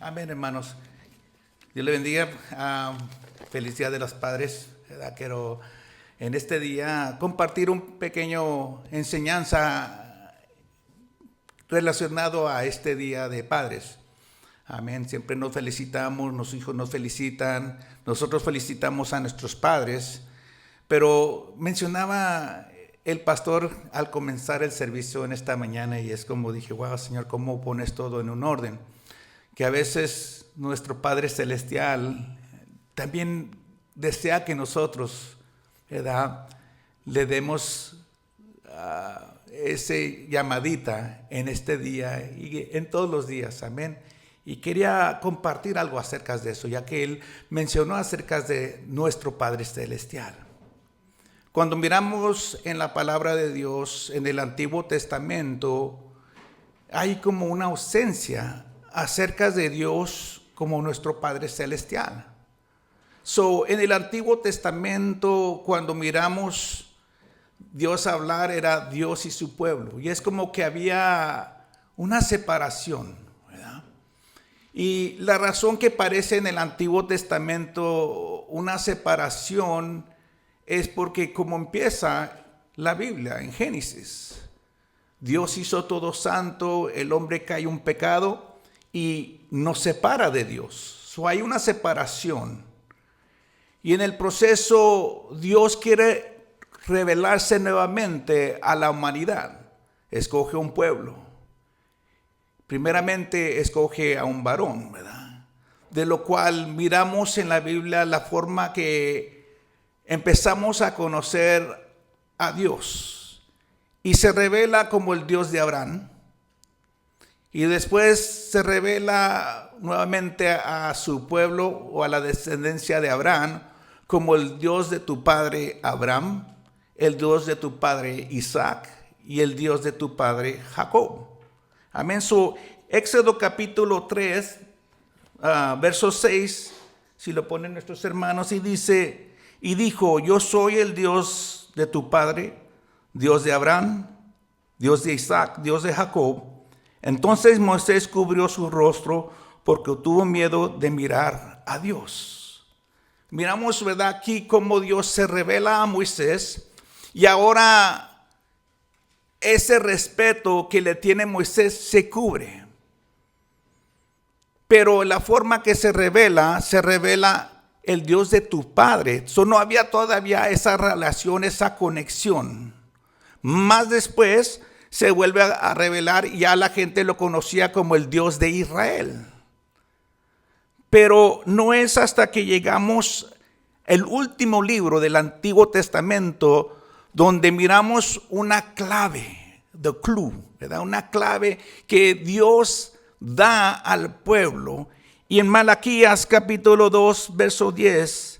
Amén, hermanos. Dios le bendiga. Feliz Día de los Padres. Quiero en este día compartir un pequeño enseñanza relacionado a este Día de Padres. Amén. Siempre nos felicitamos, nuestros hijos nos felicitan, nosotros felicitamos a nuestros padres. Pero mencionaba el pastor al comenzar el servicio en esta mañana y es como dije, wow, Señor, ¿cómo pones todo en un orden? Que a veces nuestro Padre Celestial también desea que nosotros, ¿verdad?, le demos ese llamadita en este día y en todos los días, amén. Y quería compartir algo acerca de eso, ya que él mencionó acerca de nuestro Padre Celestial. Cuando miramos en la palabra de Dios, en el Antiguo Testamento, hay como una ausencia acerca de Dios como nuestro Padre Celestial. En el Antiguo Testamento, cuando miramos Dios hablar, era Dios y su pueblo. Y es como que había una separación, ¿verdad? Y la razón que parece en el Antiguo Testamento una separación es porque como empieza la Biblia en Génesis. Dios hizo todo santo, el hombre cae un pecado y nos separa de Dios. Hay una separación. Y en el proceso Dios quiere revelarse nuevamente a la humanidad. Escoge un pueblo. Primeramente escoge a un varón, ¿verdad? De lo cual miramos en la Biblia la forma que empezamos a conocer a Dios. Y se revela como el Dios de Abraham. Y después se revela nuevamente a su pueblo o a la descendencia de Abraham como el Dios de tu padre Abraham, el Dios de tu padre Isaac y el Dios de tu padre Jacob. Amén. Éxodo capítulo 3, verso 6, si lo ponen nuestros hermanos, y dice, y dijo, yo soy el Dios de tu padre, Dios de Abraham, Dios de Isaac, Dios de Jacob. Entonces Moisés cubrió su rostro porque tuvo miedo de mirar a Dios. Miramos, ¿verdad?, aquí cómo Dios se revela a Moisés y ahora ese respeto que le tiene Moisés se cubre. Pero la forma que se revela el Dios de tu padre. No había todavía esa relación, esa conexión. Más después se vuelve a revelar y ya la gente lo conocía como el Dios de Israel. Pero no es hasta que llegamos al último libro del Antiguo Testamento donde miramos una clave, the clue, ¿verdad? Una clave que Dios da al pueblo. Y en Malaquías capítulo 2, verso 10,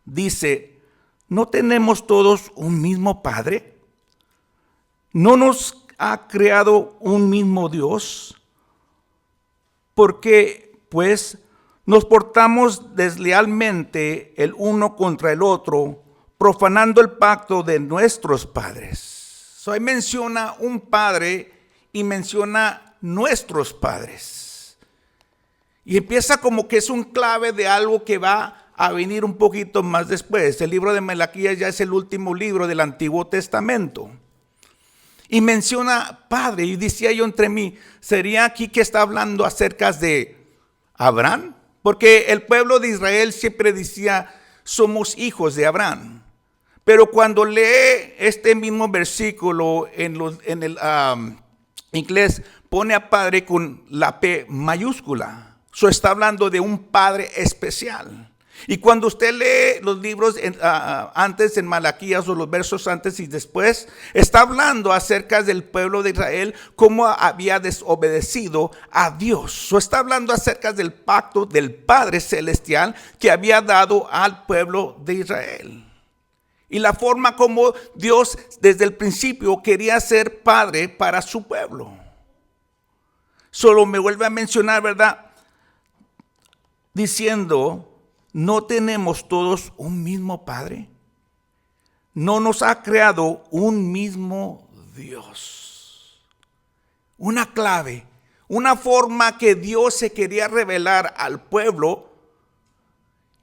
dice, ¿no tenemos todos un mismo Padre? ¿No nos ha creado un mismo Dios? Porque, pues, nos portamos deslealmente el uno contra el otro, profanando el pacto de nuestros padres. Ahí menciona un padre y menciona nuestros padres. Y empieza como que es un clave de algo que va a venir un poquito más después. El libro de Malaquías ya es el último libro del Antiguo Testamento. Y menciona padre, y decía yo entre mí, ¿sería aquí que está hablando acerca de Abraham? Porque el pueblo de Israel siempre decía, somos hijos de Abraham. Pero cuando lee este mismo versículo en el inglés, pone a padre con la P mayúscula. Está hablando de un padre especial. Y cuando usted lee los libros antes en Malaquías o los versos antes y después, está hablando acerca del pueblo de Israel, cómo había desobedecido a Dios. Está hablando acerca del pacto del Padre Celestial que había dado al pueblo de Israel. Y la forma como Dios desde el principio quería ser padre para su pueblo. Solo me vuelve a mencionar, ¿verdad?, diciendo, ¿no tenemos todos un mismo Padre? ¿No nos ha creado un mismo Dios? Una clave, Una forma que Dios se quería revelar al pueblo,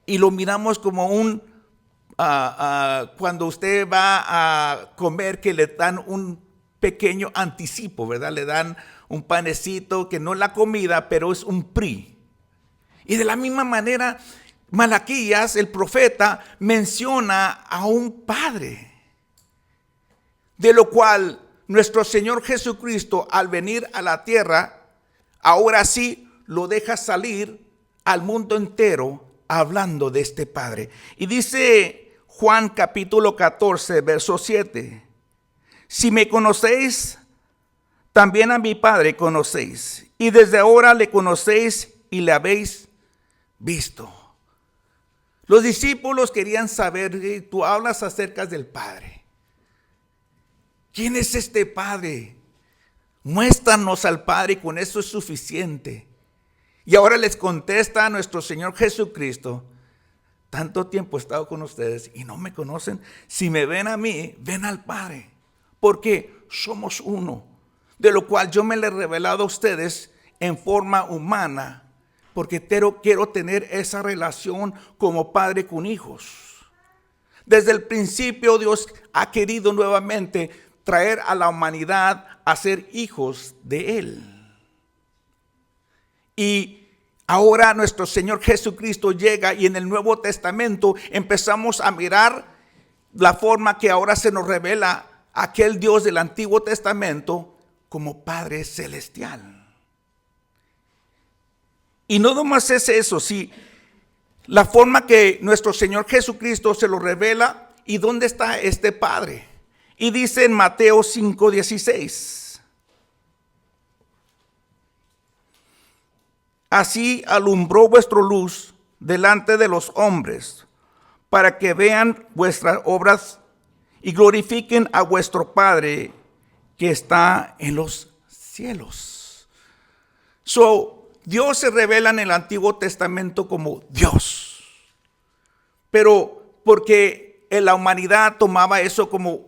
y lo miramos como cuando usted va a comer, que le dan un pequeño anticipo, ¿verdad? Le dan un panecito que no es la comida, pero es un PRI. Y de la misma manera, Malaquías, el profeta, menciona a un padre, de lo cual nuestro Señor Jesucristo, al venir a la tierra, ahora sí lo deja salir al mundo entero hablando de este padre. Y dice Juan capítulo 14, verso 7: si me conocéis, también a mi Padre conocéis, y desde ahora le conocéis y le habéis visto. Los discípulos querían saber, tú hablas acerca del Padre. ¿Quién es este Padre? Muéstranos al Padre y con eso es suficiente. Y ahora les contesta a nuestro Señor Jesucristo: tanto tiempo he estado con ustedes y no me conocen. Si me ven a mí, ven al Padre. Porque somos uno, de lo cual yo me le he revelado a ustedes en forma humana, porque quiero tener esa relación como padre con hijos. Desde el principio Dios ha querido nuevamente traer a la humanidad a ser hijos de Él. Y ahora nuestro Señor Jesucristo llega, y en el Nuevo Testamento empezamos a mirar la forma que ahora se nos revela aquel Dios del Antiguo Testamento como Padre Celestial. Y no nomás es eso, sí, la forma que nuestro Señor Jesucristo se lo revela. ¿Y dónde está este Padre? Y dice en Mateo 5:16: así alumbró vuestra luz delante de los hombres, para que vean vuestras obras y glorifiquen a vuestro Padre que está en los cielos. Dios se revela en el Antiguo Testamento como Dios, pero porque la humanidad tomaba eso como,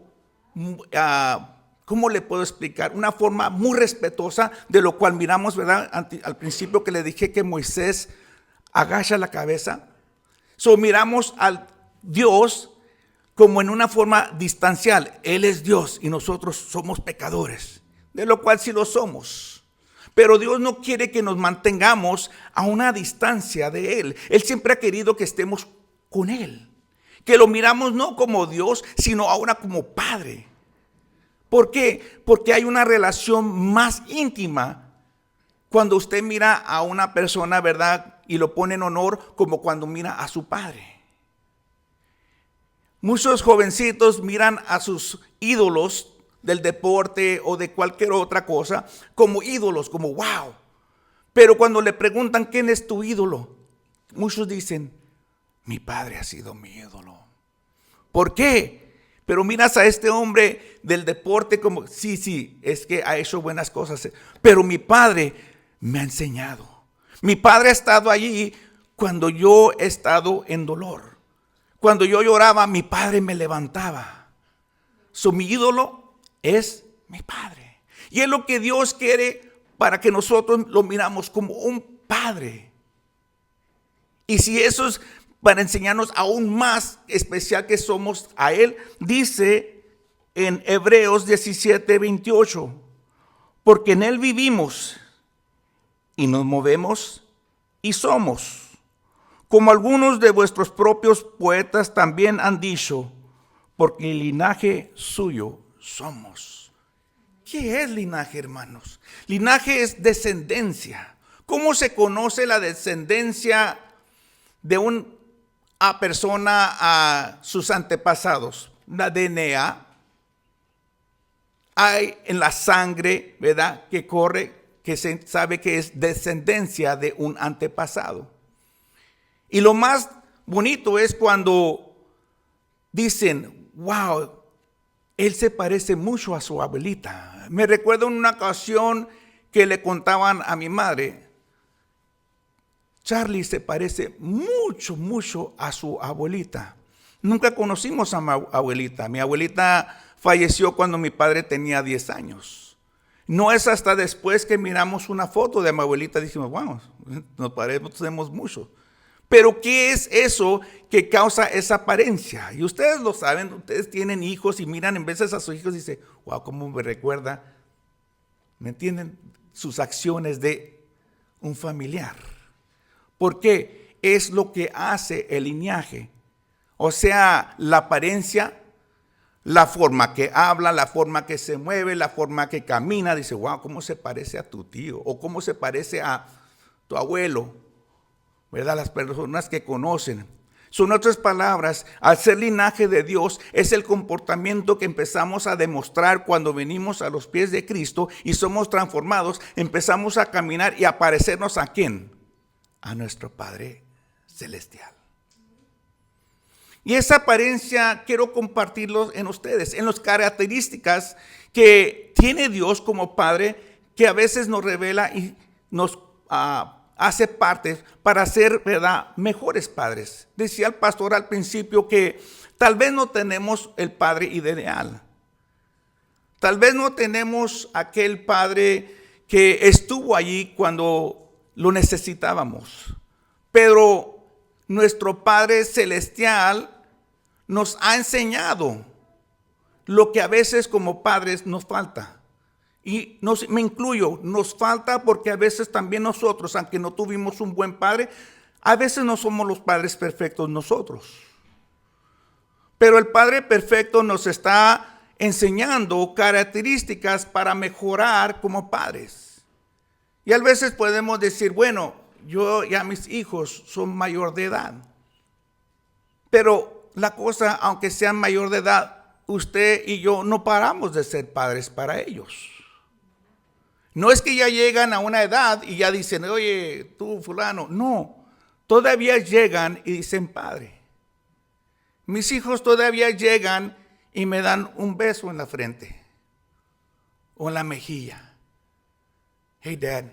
¿cómo le puedo explicar? Una forma muy respetuosa, de lo cual miramos, ¿verdad? Al principio que le dije que Moisés agacha la cabeza. Miramos al Dios como en una forma distancial. Él es Dios y nosotros somos pecadores, de lo cual sí lo somos. Pero Dios no quiere que nos mantengamos a una distancia de Él. Él siempre ha querido que estemos con Él, que lo miramos no como Dios, sino ahora como Padre. ¿Por qué? Porque hay una relación más íntima cuando usted mira a una persona, ¿verdad? Y lo pone en honor, como cuando mira a su padre. Muchos jovencitos miran a sus ídolos del deporte o de cualquier otra cosa como ídolos, como wow. Pero cuando le preguntan quién es tu ídolo, muchos dicen: mi padre ha sido mi ídolo. ¿Por qué? Pero miras a este hombre del deporte como, sí, es que ha hecho buenas cosas, pero mi padre me ha enseñado. Mi padre ha estado allí cuando yo he estado en dolor. Cuando yo lloraba, mi padre me levantaba. Mi ídolo es mi padre. Y es lo que Dios quiere para que nosotros lo miramos como un padre. Y si eso es para enseñarnos aún más especial que somos a Él, dice en Hebreos 17:28: porque en Él vivimos y nos movemos y somos. Como algunos de vuestros propios poetas también han dicho, porque el linaje suyo somos. ¿Qué es linaje, hermanos? Linaje es descendencia. ¿Cómo se conoce la descendencia de una persona a sus antepasados? La DNA hay en la sangre, ¿verdad? Que corre, que se sabe que es descendencia de un antepasado. Y lo más bonito es cuando dicen: wow, él se parece mucho a su abuelita. Me recuerdo en una ocasión que le contaban a mi madre: Charlie se parece mucho a su abuelita. Nunca conocimos a mi abuelita. Mi abuelita falleció cuando mi padre tenía 10 años. No es hasta después que miramos una foto de mi abuelita, dijimos, wow, nos parecemos mucho. Pero ¿qué es eso que causa esa apariencia? Y ustedes lo saben, ustedes tienen hijos y miran en veces a sus hijos y dicen, wow, cómo me recuerda, ¿me entienden? Sus acciones de un familiar. Porque es lo que hace el linaje. O sea, la apariencia, la forma que habla, la forma que se mueve, la forma que camina. Dice, wow, cómo se parece a tu tío o cómo se parece a tu abuelo. ¿Verdad? Las personas que conocen. Son otras palabras, al ser linaje de Dios, es el comportamiento que empezamos a demostrar cuando venimos a los pies de Cristo y somos transformados. Empezamos a caminar y a parecernos ¿a quién? A nuestro Padre Celestial. Y esa apariencia quiero compartirlo en ustedes, en las características que tiene Dios como Padre, que a veces nos revela y nos hace parte para ser, ¿verdad?, mejores padres. Decía el pastor al principio que tal vez no tenemos el padre ideal. Tal vez no tenemos aquel padre que estuvo allí cuando lo necesitábamos. Pero nuestro Padre Celestial nos ha enseñado lo que a veces como padres nos falta. Y me incluyo, nos falta porque a veces también nosotros, aunque no tuvimos un buen padre, a veces no somos los padres perfectos nosotros. Pero el Padre perfecto nos está enseñando características para mejorar como padres. Y a veces podemos decir, bueno, yo ya mis hijos son mayor de edad. Pero la cosa, aunque sean mayor de edad, usted y yo no paramos de ser padres para ellos. No es que ya llegan a una edad y ya dicen, oye, tú fulano. No, todavía llegan y dicen, padre. Mis hijos todavía llegan y me dan un beso en la frente o en la mejilla. Hey, Dad,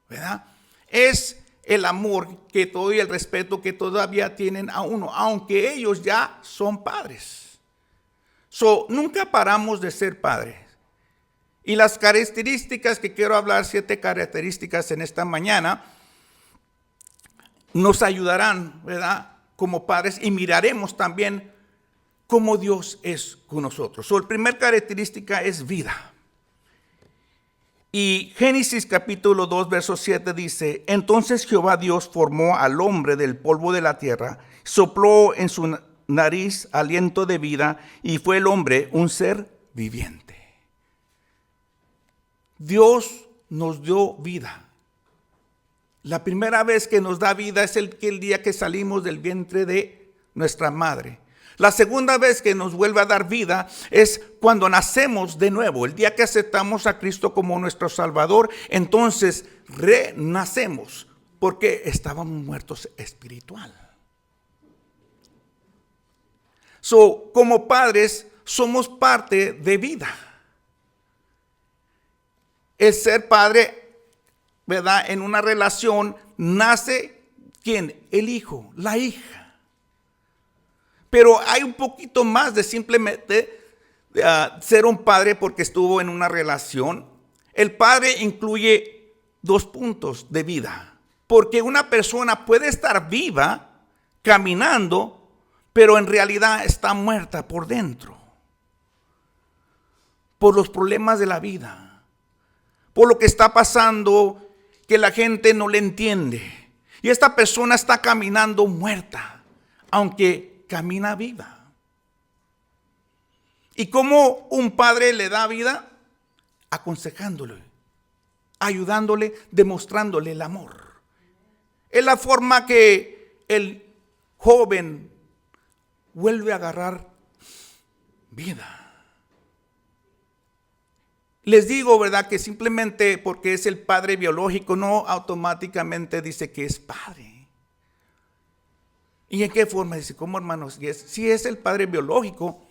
¿verdad? Es el amor que todo y el respeto que todavía tienen a uno, aunque ellos ya son padres. Nunca paramos de ser padres. Y las características que quiero hablar, 7 características en esta mañana, nos ayudarán, ¿verdad?, como padres, y miraremos también cómo Dios es con nosotros. La primera característica es vida. Y Génesis capítulo 2, verso 7 dice, entonces Jehová Dios formó al hombre del polvo de la tierra, sopló en su nariz aliento de vida, y fue el hombre un ser viviente. Dios nos dio vida. La primera vez que nos da vida es el día que salimos del vientre de nuestra madre. La segunda vez que nos vuelve a dar vida es cuando nacemos de nuevo. El día que aceptamos a Cristo como nuestro Salvador, entonces renacemos porque estábamos muertos espiritual. Como padres somos parte de vida. El ser padre, ¿verdad?, en una relación nace, ¿quién? El hijo, la hija. Pero hay un poquito más de simplemente ser un padre porque estuvo en una relación. El padre incluye 2 puntos de vida. Porque una persona puede estar viva, caminando, pero en realidad está muerta por dentro. Por los problemas de la vida. Por lo que está pasando, que la gente no le entiende. Y esta persona está caminando muerta, aunque camina viva. ¿Y cómo un padre le da vida? Aconsejándole, ayudándole, demostrándole el amor. Es la forma que el joven vuelve a agarrar vida. Les digo, ¿verdad?, que simplemente porque es el padre biológico no automáticamente dice que es padre. ¿Y en qué forma? Dice, ¿cómo, hermanos? Sí es el padre biológico,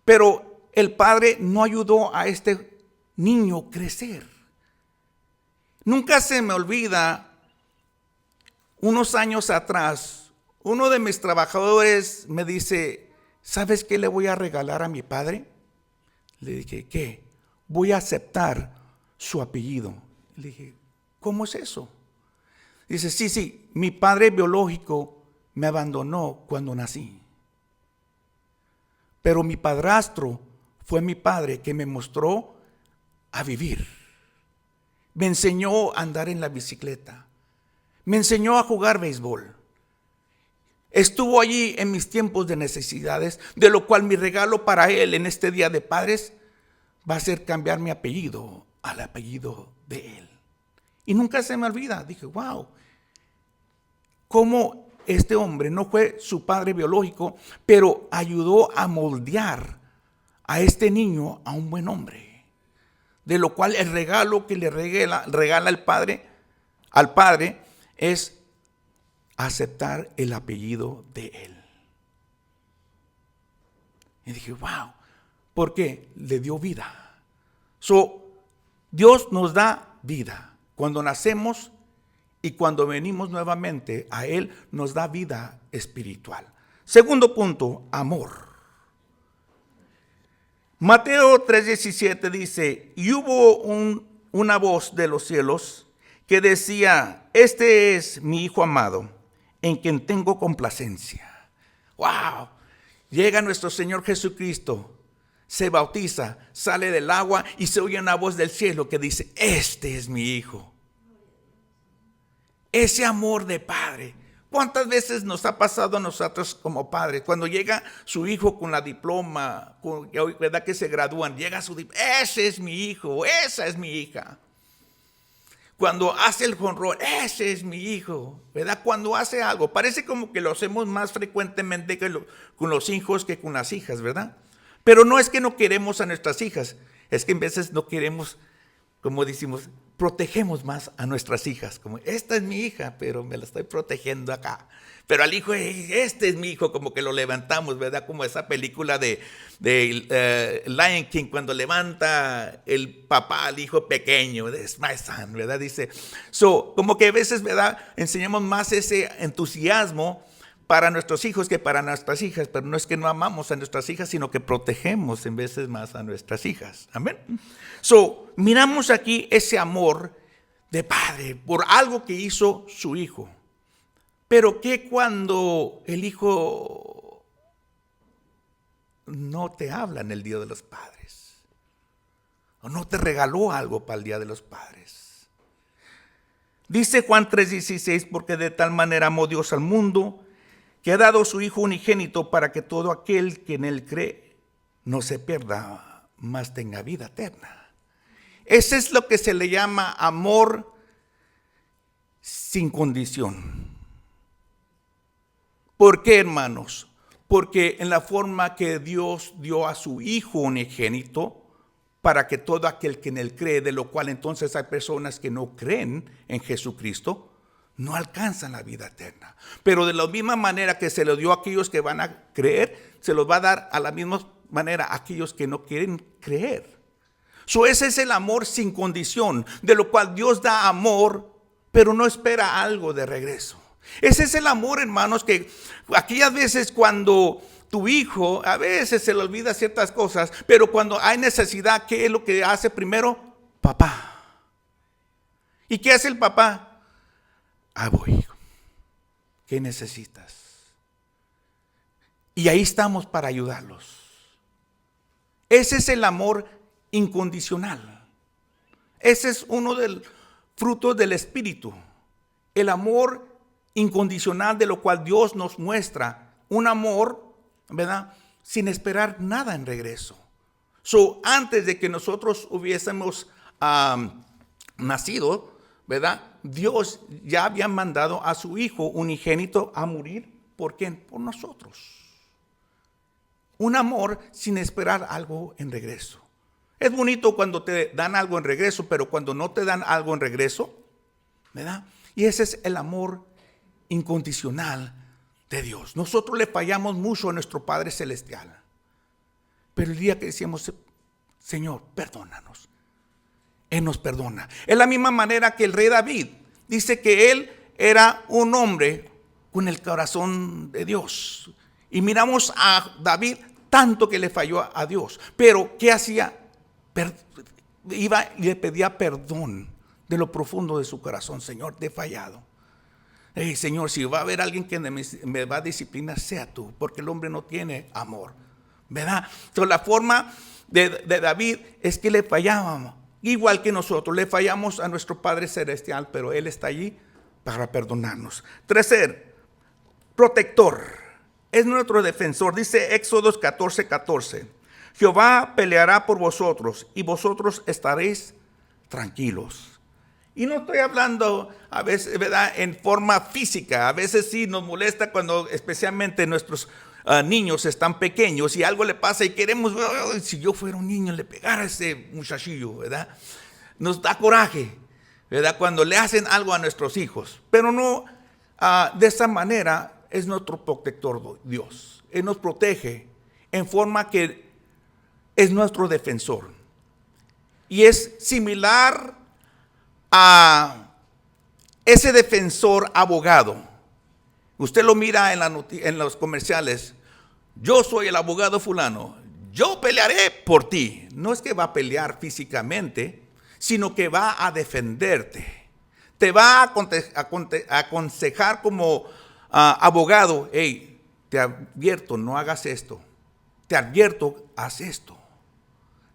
pero el padre no ayudó a este niño a crecer. Nunca se me olvida, unos años atrás, uno de mis trabajadores me dice, ¿sabes qué le voy a regalar a mi padre? Le dije, ¿qué? Voy a aceptar su apellido. Le dije, ¿cómo es eso? Dice, sí, mi padre biológico me abandonó cuando nací. Pero mi padrastro fue mi padre que me mostró a vivir. Me enseñó a andar en la bicicleta. Me enseñó a jugar béisbol. Estuvo allí en mis tiempos de necesidades, de lo cual mi regalo para él en este Día de Padres va a ser cambiar mi apellido al apellido de él. Y nunca se me olvida. Dije, wow, cómo este hombre no fue su padre biológico, pero ayudó a moldear a este niño a un buen hombre. De lo cual el regalo que le regala el padre al padre es aceptar el apellido de él. Y dije, wow, ¿por qué? Le dio vida. Dios nos da vida. Cuando nacemos y cuando venimos nuevamente a Él, nos da vida espiritual. Segundo punto, amor. Mateo 3:17 dice, y hubo una voz de los cielos que decía, este es mi Hijo amado, en quien tengo complacencia. ¡Wow! Llega nuestro Señor Jesucristo, se bautiza, sale del agua y se oye una voz del cielo que dice, este es mi Hijo. Ese amor de padre. ¿Cuántas veces nos ha pasado a nosotros como padres? Cuando llega su hijo con la diploma, ¿verdad? Que se gradúan, llega su diploma, ese es mi hijo, esa es mi hija. Cuando hace el jonrón, ese es mi hijo, ¿verdad? Cuando hace algo, parece como que lo hacemos más frecuentemente con los hijos que con las hijas, ¿verdad? Pero no es que no queremos a nuestras hijas, es que en veces no queremos, como decimos, protegemos más a nuestras hijas. Como, esta es mi hija, pero me la estoy protegiendo acá. Pero al hijo, este es mi hijo, como que lo levantamos, ¿verdad? Como esa película de Lion King, cuando levanta el papá al hijo pequeño, es my son, ¿verdad? Dice, como que a veces, ¿verdad? Enseñamos más ese entusiasmo para nuestros hijos que para nuestras hijas, pero no es que no amamos a nuestras hijas, sino que protegemos en veces más a nuestras hijas. Amén. Miramos aquí ese amor de padre por algo que hizo su hijo. Pero ¿qué cuando el hijo no te habla en el Día de los Padres? O no te regaló algo para el Día de los Padres. Dice Juan 3:16, porque de tal manera amó Dios al mundo, que ha dado su Hijo unigénito para que todo aquel que en Él cree no se pierda, mas tenga vida eterna. Ese es lo que se le llama amor sin condición. ¿Por qué, hermanos? Porque en la forma que Dios dio a su Hijo unigénito, para que todo aquel que en Él cree, de lo cual entonces hay personas que no creen en Jesucristo, no alcanzan la vida eterna. Pero de la misma manera que se lo dio a aquellos que van a creer, se los va a dar a la misma manera a aquellos que no quieren creer. Ese es el amor sin condición, de lo cual Dios da amor, pero no espera algo de regreso. Ese es el amor, hermanos, que aquellas veces cuando tu hijo, a veces se le olvida ciertas cosas, pero cuando hay necesidad, ¿qué es lo que hace primero? Papá. ¿Y qué hace el papá? Voy, hijo. ¿Qué necesitas? Y ahí estamos para ayudarlos. Ese es el amor incondicional. Ese es uno de los frutos del Espíritu. El amor incondicional, de lo cual Dios nos muestra un amor, ¿verdad? Sin esperar nada en regreso. Antes de que nosotros hubiésemos nacido, ¿verdad? Dios ya había mandado a su Hijo unigénito a morir. ¿Por quién? Por nosotros. Un amor sin esperar algo en regreso. Es bonito cuando te dan algo en regreso, pero cuando no te dan algo en regreso, ¿verdad? Y ese es el amor incondicional de Dios. Nosotros le fallamos mucho a nuestro Padre Celestial. Pero el día que decíamos, Señor, perdónanos, Él nos perdona. Es la misma manera que el rey David dice que él era un hombre con el corazón de Dios. Y miramos a David tanto que le falló a Dios. Pero ¿qué hacía? iba y le pedía perdón de lo profundo de su corazón. Señor, te he fallado. Hey, Señor, si va a haber alguien que me va a disciplinar, sea tú, porque el hombre no tiene amor, ¿verdad? Entonces, la forma de David es que le fallábamos, igual que nosotros, le fallamos a nuestro Padre Celestial, pero Él está allí para perdonarnos. Tercer, protector, es nuestro defensor. Dice Éxodo 14:14, Jehová peleará por vosotros y vosotros estaréis tranquilos. Y no estoy hablando a veces, ¿verdad?, en forma física. A veces sí nos molesta cuando especialmente nuestros niños están pequeños y algo le pasa y queremos, si yo fuera un niño le pegara a ese muchachillo, ¿verdad? Nos da coraje, ¿verdad?, cuando le hacen algo a nuestros hijos. Pero no de esa manera es nuestro protector Dios. Él nos protege en forma que es nuestro defensor. Y es similar a ese defensor abogado. Usted lo mira en los comerciales. Yo soy el abogado fulano. Yo pelearé por ti. No es que va a pelear físicamente, sino que va a defenderte. Te va a aconsejar como abogado. Hey, te advierto, no hagas esto. Te advierto, haz esto.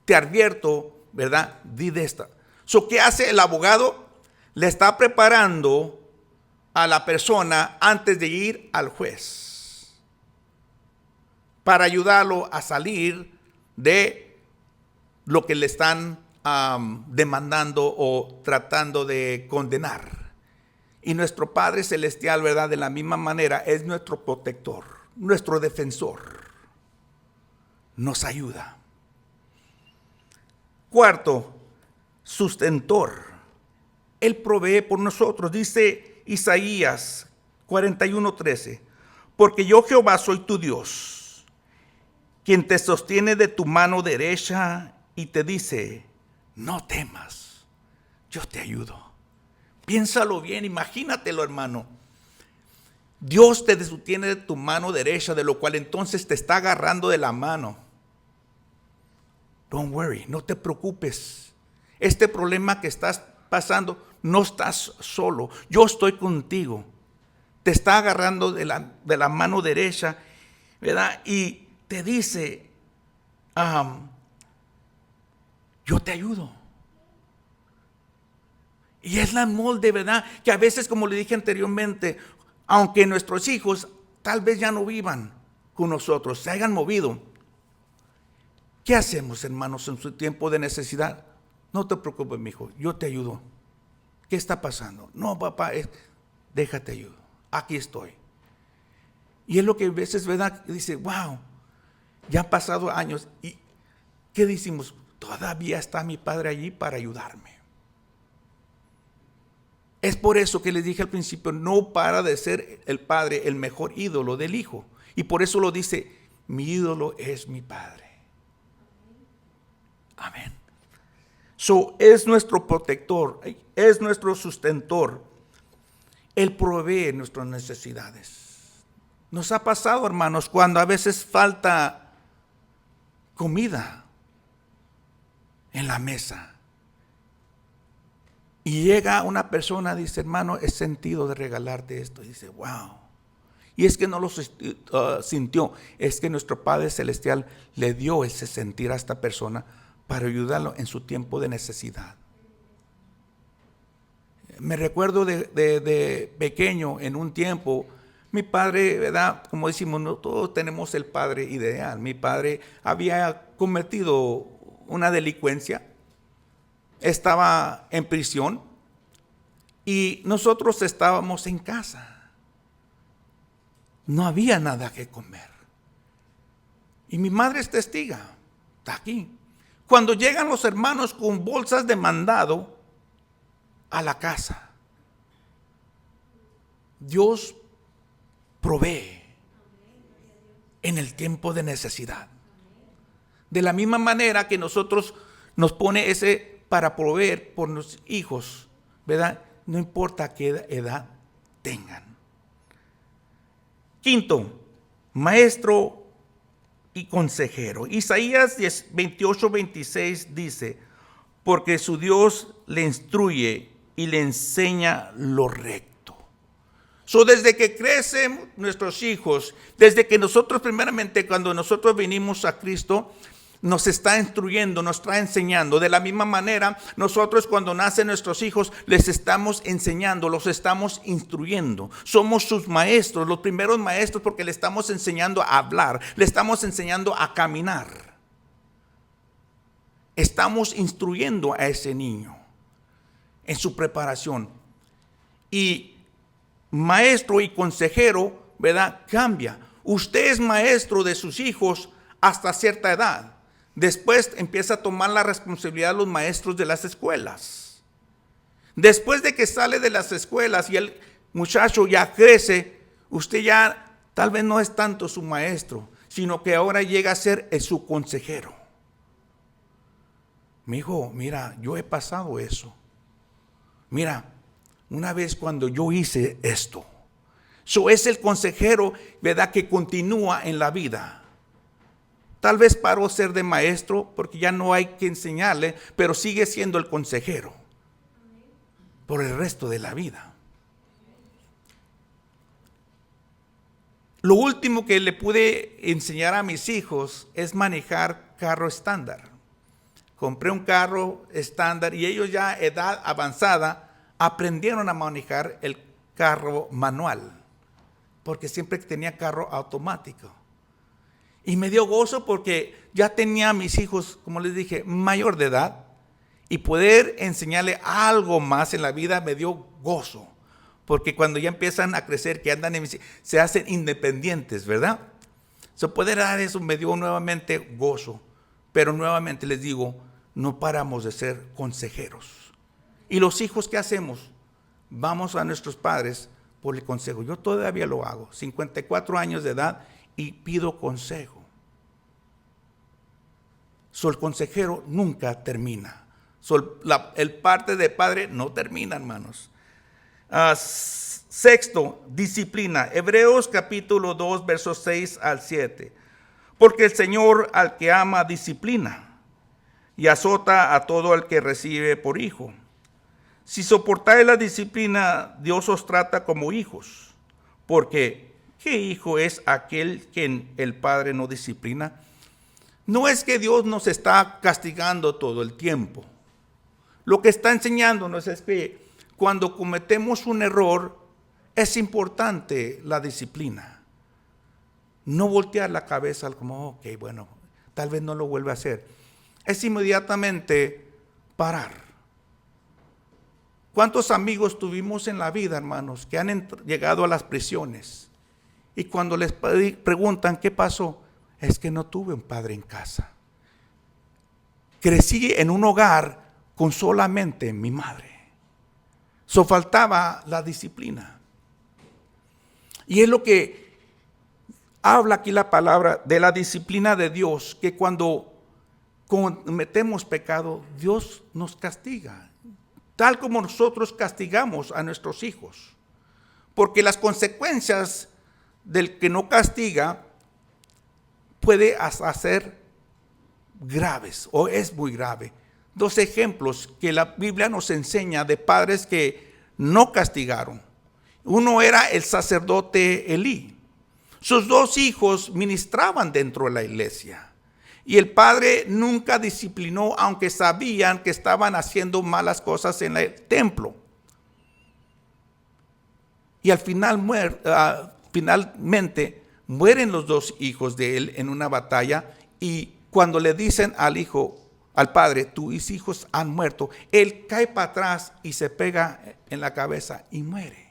Te advierto, ¿verdad? Di de esta. ¿Qué hace el abogado? Le está preparando a la persona antes de ir al juez para ayudarlo a salir de lo que le están demandando o tratando de condenar. Y nuestro Padre Celestial, ¿verdad?, de la misma manera es nuestro protector, nuestro defensor. Nos ayuda. Cuarto, sustentor. Él provee por nosotros. Dice Isaías 41:13, porque yo Jehová soy tu Dios, quien te sostiene de tu mano derecha y te dice, no temas, yo te ayudo. Piénsalo bien, imagínatelo, hermano. Dios te sostiene de tu mano derecha, de lo cual entonces te está agarrando de la mano. Don't worry, no te preocupes. Este problema que estás pasando, no estás solo. Yo estoy contigo. Te está agarrando de la mano derecha, ¿verdad? Y te dice, yo te ayudo. Y es la molde, ¿verdad? Que a veces, como le dije anteriormente, aunque nuestros hijos tal vez ya no vivan con nosotros, se hayan movido, ¿qué hacemos, hermanos, en su tiempo de necesidad? No te preocupes, mi hijo, yo te ayudo. ¿Qué está pasando? No, papá, déjate ayudo. Aquí estoy. Y es lo que a veces, ¿verdad?, dice, wow, ya han pasado años. ¿Y qué decimos? Todavía está mi padre allí para ayudarme. Es por eso que les dije al principio, no para de ser el padre el mejor ídolo del hijo. Y por eso lo dice, mi ídolo es mi padre. Amén. Es nuestro protector, es nuestro sustentor. Él provee nuestras necesidades. Nos ha pasado, hermanos, cuando a veces falta comida en la mesa. Y llega una persona, dice, hermano, he sentido de regalarte esto. Y dice, wow. Y es que no lo sintió, es que nuestro Padre Celestial le dio ese sentir a esta persona para ayudarlo en su tiempo de necesidad. Me recuerdo de pequeño, en un tiempo, mi padre, ¿verdad? Como decimos, no todos tenemos el padre ideal. Mi padre había cometido una delincuencia, estaba en prisión y nosotros estábamos en casa. No había nada que comer. Y mi madre es testiga, está aquí. Cuando llegan los hermanos con bolsas de mandado a la casa, Dios provee en el tiempo de necesidad. De la misma manera que nosotros nos pone ese para proveer por los hijos, ¿verdad? No importa qué edad tengan. Quinto, maestro y consejero. Isaías 28:26 dice, porque su Dios le instruye y le enseña lo recto. Desde que crecen nuestros hijos, desde que nosotros primeramente, cuando nosotros venimos a Cristo, nos está instruyendo, nos está enseñando. De la misma manera, nosotros cuando nacen nuestros hijos, les estamos enseñando, los estamos instruyendo. Somos sus maestros, los primeros maestros, porque le estamos enseñando a hablar, le estamos enseñando a caminar. Estamos instruyendo a ese niño en su preparación. Y maestro y consejero, ¿verdad? Cambia. Usted es maestro de sus hijos hasta cierta edad. Después empieza a tomar la responsabilidad de los maestros de las escuelas. Después de que sale de las escuelas y el muchacho ya crece, usted ya tal vez no es tanto su maestro, sino que ahora llega a ser su consejero. Mi hijo, mira, yo he pasado eso. Mira, una vez cuando yo hice esto. Es el consejero, ¿verdad?, que continúa en la vida. Tal vez paró ser de maestro porque ya no hay que enseñarle, pero sigue siendo el consejero por el resto de la vida. Lo último que le pude enseñar a mis hijos es manejar carro estándar. Compré un carro estándar y ellos ya a edad avanzada aprendieron a manejar el carro manual, porque siempre tenía carro automático. Y me dio gozo porque ya tenía a mis hijos, como les dije, mayor de edad, y poder enseñarle algo más en la vida me dio gozo, porque cuando ya empiezan a crecer, que andan se hacen independientes, ¿verdad? Poder dar eso me dio nuevamente gozo, pero nuevamente les digo, no paramos de ser consejeros. Y los hijos, ¿qué hacemos? Vamos a nuestros padres por el consejo. Yo todavía lo hago, 54 años de edad, y pido consejo. El consejero nunca termina. El parte de padre no termina, hermanos. Sexto, disciplina. Hebreos capítulo 2, versos 6 al 7. Porque el Señor al que ama disciplina y azota a todo el que recibe por hijo. Si soportáis la disciplina, Dios os trata como hijos. Porque ¿qué hijo es aquel que el Padre no disciplina? No es que Dios nos está castigando todo el tiempo. Lo que está enseñándonos es que cuando cometemos un error, es importante la disciplina. No voltear la cabeza como, ok, bueno, tal vez no lo vuelva a hacer. Es inmediatamente parar. ¿Cuántos amigos tuvimos en la vida, hermanos, que han llegado a las prisiones? Y cuando les preguntan qué pasó, es que no tuve un padre en casa. Crecí en un hogar con solamente mi madre. Faltaba la disciplina. Y es lo que habla aquí la palabra de la disciplina de Dios, que cuando cometemos pecado, Dios nos castiga, tal como nosotros castigamos a nuestros hijos. Porque las consecuencias del que no castiga puede ser graves o es muy grave. Dos ejemplos que la Biblia nos enseña de padres que no castigaron. Uno era el sacerdote Elí. Sus dos hijos ministraban dentro de la iglesia. Y el padre nunca disciplinó, aunque sabían que estaban haciendo malas cosas en el templo. Y al final finalmente mueren los dos hijos de él en una batalla. Y cuando le dicen al padre, tus hijos han muerto, él cae para atrás y se pega en la cabeza y muere.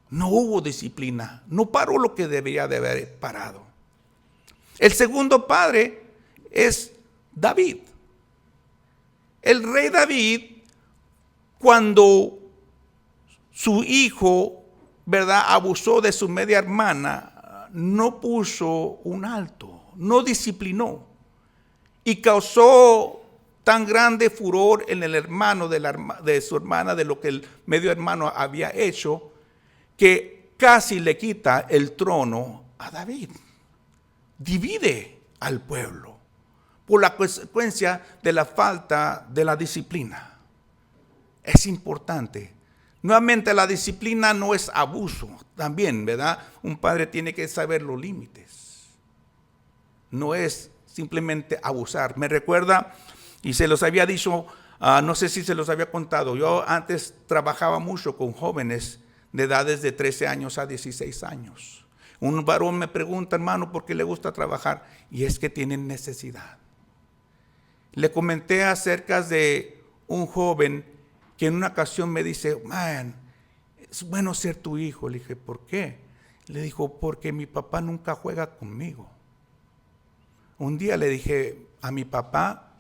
No hubo disciplina, no paró lo que debería de haber parado. El segundo padre es David. El rey David, cuando su hijo, ¿verdad?, abusó de su media hermana, no puso un alto, no disciplinó. Y causó tan grande furor en el hermano de su hermana, de lo que el medio hermano había hecho, que casi le quita el trono a David. Divide al pueblo. por la consecuencia de la falta de la disciplina. Es importante. Nuevamente, la disciplina no es abuso. También, ¿verdad? Un padre tiene que saber los límites. No es simplemente abusar. Me recuerda, y se los había dicho, no sé si se los había contado, yo antes trabajaba mucho con jóvenes de edades de 13 años a 16 años. Un varón me pregunta, hermano, ¿por qué le gusta trabajar? Y es que tienen necesidad. Le comenté acerca de un joven que en una ocasión me dice, man, es bueno ser tu hijo. Le dije, ¿por qué? Le dijo, porque mi papá nunca juega conmigo. Un día le dije a mi papá,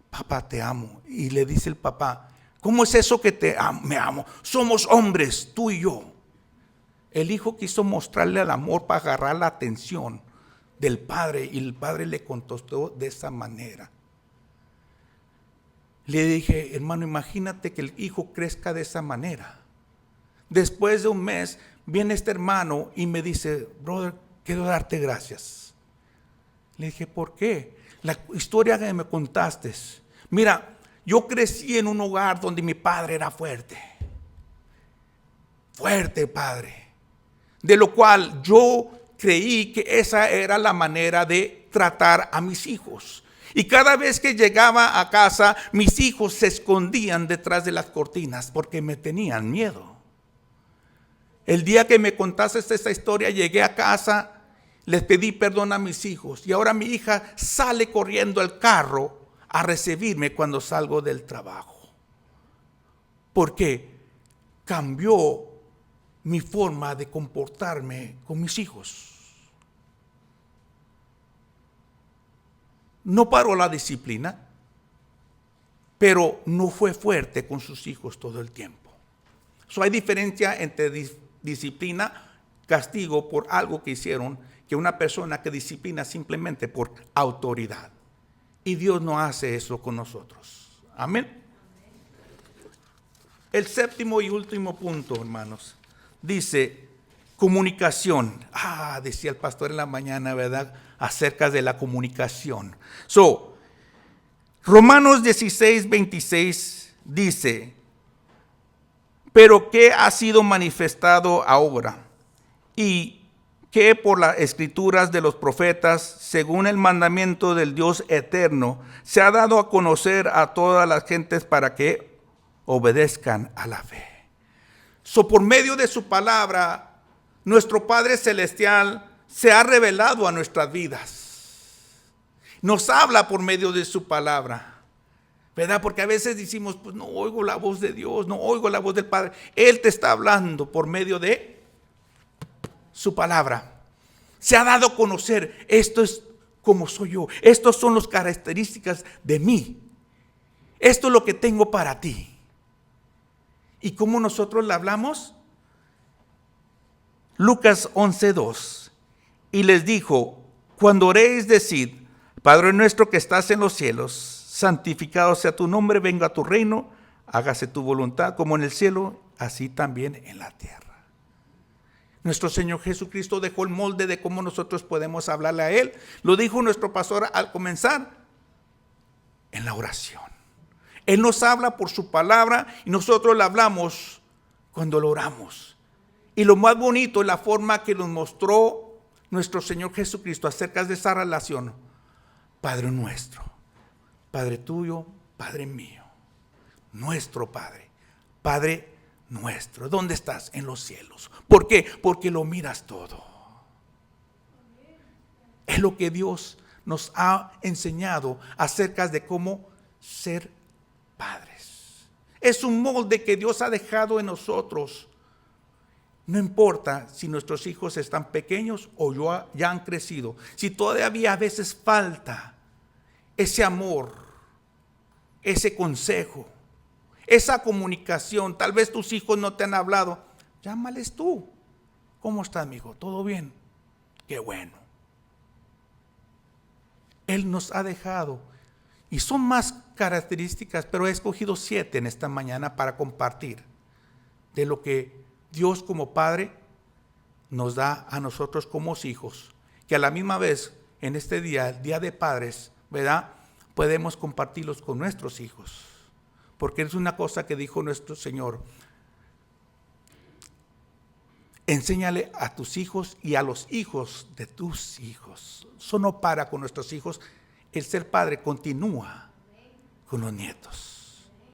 papá, te amo. Y le dice el papá, ¿cómo es eso que te amo? Me amo. Somos hombres, tú y yo. El hijo quiso mostrarle el amor para agarrar la atención del padre y el padre le contestó de esa manera. Le dije, hermano, imagínate que el hijo crezca de esa manera. Después de un mes viene este hermano y me dice, brother, quiero darte gracias. Le dije, ¿por qué? La historia que me contaste. Mira, yo crecí en un hogar donde mi padre era fuerte. Fuerte padre. De lo cual yo creí que esa era la manera de tratar a mis hijos. Y cada vez que llegaba a casa, mis hijos se escondían detrás de las cortinas porque me tenían miedo. El día que me contaste esta historia, llegué a casa, les pedí perdón a mis hijos. Y ahora mi hija sale corriendo al carro a recibirme cuando salgo del trabajo. Porque cambió mi forma de comportarme con mis hijos. No paró la disciplina, pero no fue fuerte con sus hijos todo el tiempo. Hay diferencia entre disciplina, castigo por algo que hicieron, que una persona que disciplina simplemente por autoridad. Y Dios no hace eso con nosotros. Amén. El séptimo y último punto, hermanos, dice comunicación. Decía el pastor en la mañana, ¿verdad? Acerca de la comunicación. Romanos 16:26 dice, pero que ha sido manifestado ahora y que por las escrituras de los profetas, según el mandamiento del Dios eterno, se ha dado a conocer a todas las gentes para que obedezcan a la fe. Por medio de su palabra, nuestro Padre Celestial se ha revelado a nuestras vidas. Nos habla por medio de su palabra, ¿verdad? Porque a veces decimos, pues no oigo la voz de Dios, no oigo la voz del Padre. Él te está hablando por medio de su palabra. Se ha dado a conocer, esto es como soy yo, estas son las características de mí, esto es lo que tengo para ti. ¿Y cómo nosotros le hablamos? Lucas 11:2. Y les dijo, cuando oréis, decid, Padre nuestro que estás en los cielos, santificado sea tu nombre, venga a tu reino, hágase tu voluntad como en el cielo, así también en la tierra. Nuestro Señor Jesucristo dejó el molde de cómo nosotros podemos hablarle a Él. Lo dijo nuestro pastor al comenzar en la oración. Él nos habla por su palabra y nosotros le hablamos cuando lo oramos. Y lo más bonito es la forma que nos mostró nuestro Señor Jesucristo acerca de esa relación. Padre nuestro, Padre tuyo, Padre mío, nuestro Padre, Padre nuestro. ¿Dónde estás? En los cielos. ¿Por qué? Porque lo miras todo. Es lo que Dios nos ha enseñado acerca de cómo ser padres. Es un molde que Dios ha dejado en nosotros. No importa si nuestros hijos están pequeños o ya han crecido. Si todavía a veces falta ese amor, ese consejo, esa comunicación. Tal vez tus hijos no te han hablado. Llámales tú. ¿Cómo estás, mijo? ¿Todo bien? Qué bueno. Él nos ha dejado. Y son más características, pero he escogido 7 en esta mañana para compartir de lo que Dios como Padre nos da a nosotros como hijos. Que a la misma vez, en este día, el Día de Padres, ¿verdad? podemos compartirlos con nuestros hijos. Porque es una cosa que dijo nuestro Señor: enséñale a tus hijos y a los hijos de tus hijos. Eso no para con nuestros hijos. El ser padre continúa con los nietos.